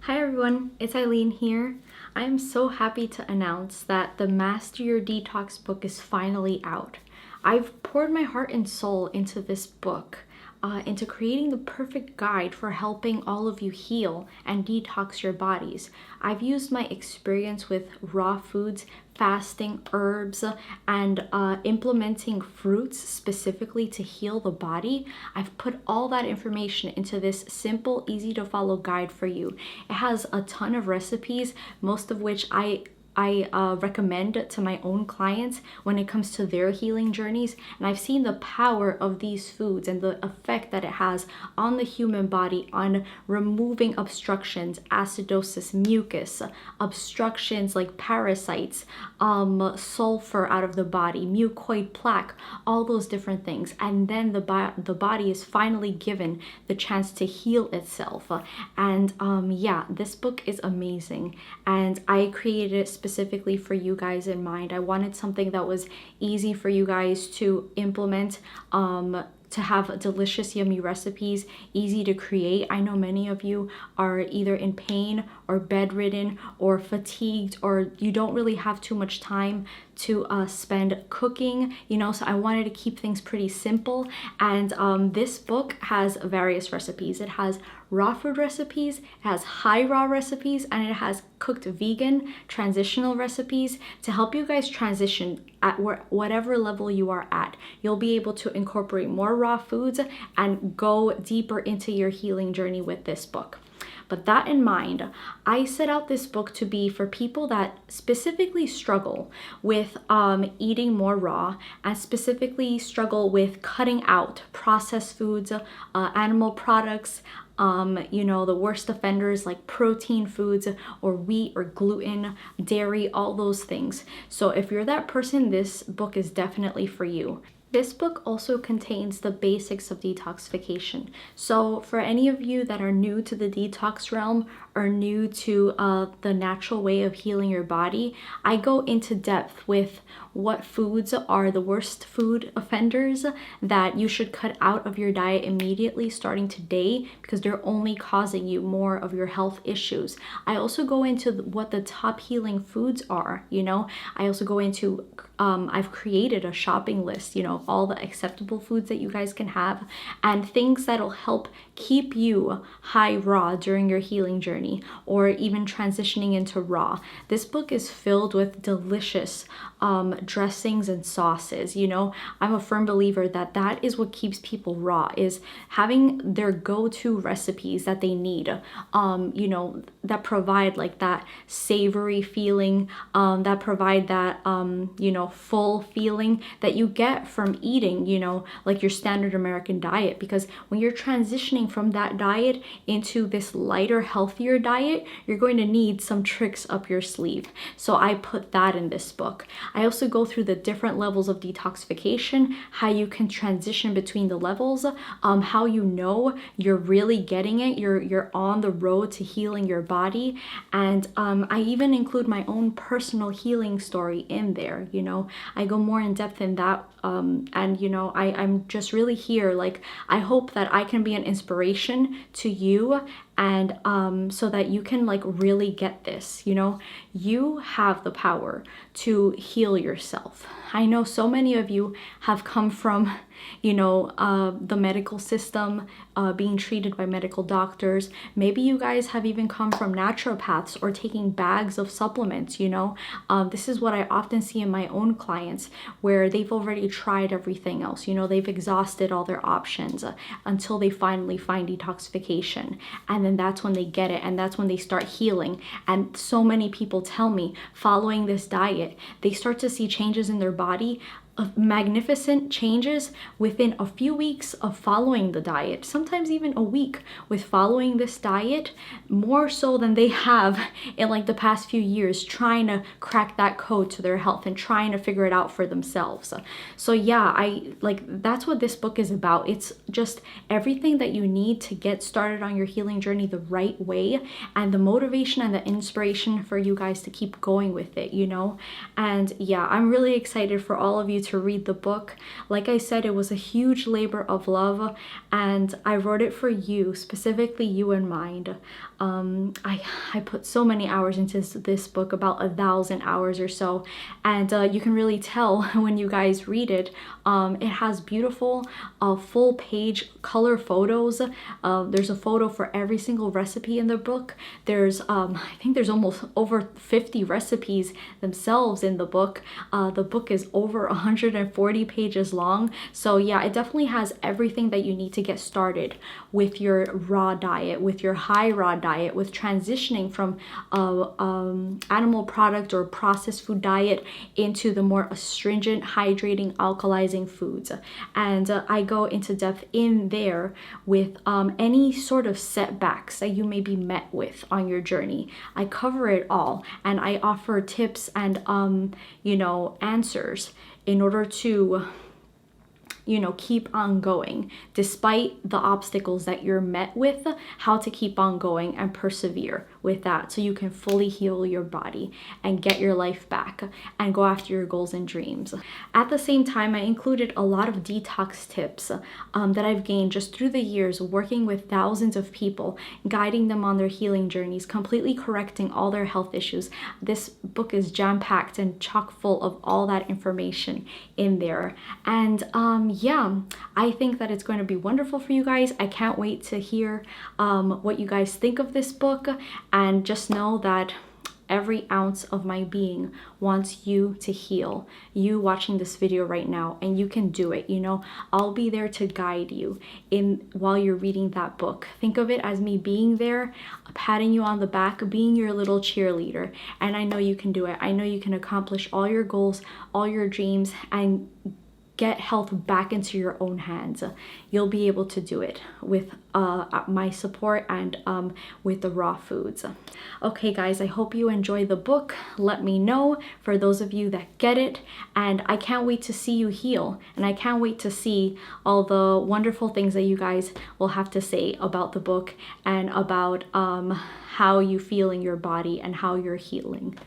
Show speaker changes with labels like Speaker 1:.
Speaker 1: Hi everyone, it's Ailin here. I am so happy to announce that the Master Your Detox book is finally out. I've poured my heart and soul into this book, into creating the perfect guide for helping all of you heal and detox your bodies. I've used my experience with raw foods, fasting, herbs, and implementing fruits specifically to heal the body. I've put all that information into this simple, easy to follow guide for you. It has a ton of recipes, most of which I recommend to my own clients when it comes to their healing journeys. And I've seen the power of these foods and the effect that it has on the human body on removing obstructions, acidosis, mucus, obstructions like parasites, sulfur out of the body, mucoid plaque, all those different things. And then the body is finally given the chance to heal itself. And yeah, this book is amazing. And I created it specifically for you guys in mind. I wanted something that was easy for you guys to implement, to have delicious, yummy recipes, easy to create. I know many of you are either in pain or bedridden or fatigued, or you don't really have too much time to spend cooking, so I wanted to keep things pretty simple. And this book has various recipes. It has raw food recipes, it has high raw recipes, and it has cooked vegan transitional recipes to help you guys transition at whatever level you are at. You'll be able to incorporate more raw foods and go deeper into your healing journey with this book. But that in mind, I set out this book to be for people that specifically struggle with eating more raw, and specifically struggle with cutting out processed foods, animal products, the worst offenders like protein foods or wheat or gluten, dairy, all those things. So if you're that person, this book is definitely for you. This book also contains the basics of detoxification. So for any of you that are new to the detox realm or new to the natural way of healing your body, I go into depth with what foods are the worst food offenders that you should cut out of your diet immediately starting today, because they're only causing you more of your health issues. I also go into what the top healing foods are. I also go into I've created a shopping list, all the acceptable foods that you guys can have and things that'll help keep you high raw during your healing journey or even transitioning into raw. This book is filled with delicious dressings and sauces. I'm a firm believer that is what keeps people raw, is having their go-to recipes that they need, that provide like that savory feeling, that provide that, full feeling that you get from eating, like your standard American diet. Because when you're transitioning from that diet into this lighter, healthier diet, you're going to need some tricks up your sleeve. So I put that in this book. I also go through the different levels of detoxification, how you can transition between the levels, how you're really getting it, you're on the road to healing your body. And I even include my own personal healing story in there. I go more in depth in that, and I'm just really here, like, I hope that I can be an inspiration to you, and so that you can like really get this. You have the power to heal yourself. I know so many of you have come from the medical system, being treated by medical doctors. Maybe you guys have even come from naturopaths or taking bags of supplements. This is what I often see in my own clients, where they've already tried everything else. They've exhausted all their options until they finally find detoxification, and then that's when they get it, and that's when they start healing. And so many people tell me, following this diet, they start to see changes in their body, of magnificent changes within a few weeks of following the diet, sometimes even a week with following this diet, more so than they have in like the past few years trying to crack that code to their health and trying to figure it out for themselves. So yeah, that's what this book is about. It's just everything that you need to get started on your healing journey the right way, and the motivation and the inspiration for you guys to keep going with it. And yeah, I'm really excited for all of you to read the book. Like I said, it was a huge labor of love, and I wrote it for you, specifically you in mind. I put so many hours into this book, about 1,000 hours or so, and you can really tell when you guys read it. It has beautiful full page color photos. There's a photo for every single recipe in the book. There's I think there's almost over 50 recipes themselves in the book. The book is over 140 pages long, so yeah, it definitely has everything that you need to get started with your raw diet, with your high raw diet, with transitioning from animal product or processed food diet into the more astringent, hydrating, alkalizing foods. And I go into depth in there with any sort of setbacks that you may be met with on your journey. I cover it all, and I offer tips and answers in order to keep on going despite the obstacles that you're met with, how to keep on going and persevere with that so you can fully heal your body and get your life back and go after your goals and dreams. At the same time, I included a lot of detox tips that I've gained just through the years working with thousands of people, guiding them on their healing journeys, completely correcting all their health issues. This book is jam-packed and chock full of all that information in there. And yeah, I think that it's going to be wonderful for you guys. I can't wait to hear what you guys think of this book, and just know that every ounce of my being wants you to heal. You watching this video right now, and you can do it. I'll be there to guide you while you're reading that book. Think of it as me being there, patting you on the back, being your little cheerleader. And I know you can do it. I know you can accomplish all your goals, all your dreams, and get health back into your own hands. You'll be able to do it with my support and with the raw foods. Okay guys, I hope you enjoy the book. Let me know for those of you that get it, and I can't wait to see you heal, and I can't wait to see all the wonderful things that you guys will have to say about the book and about how you feel in your body and how you're healing.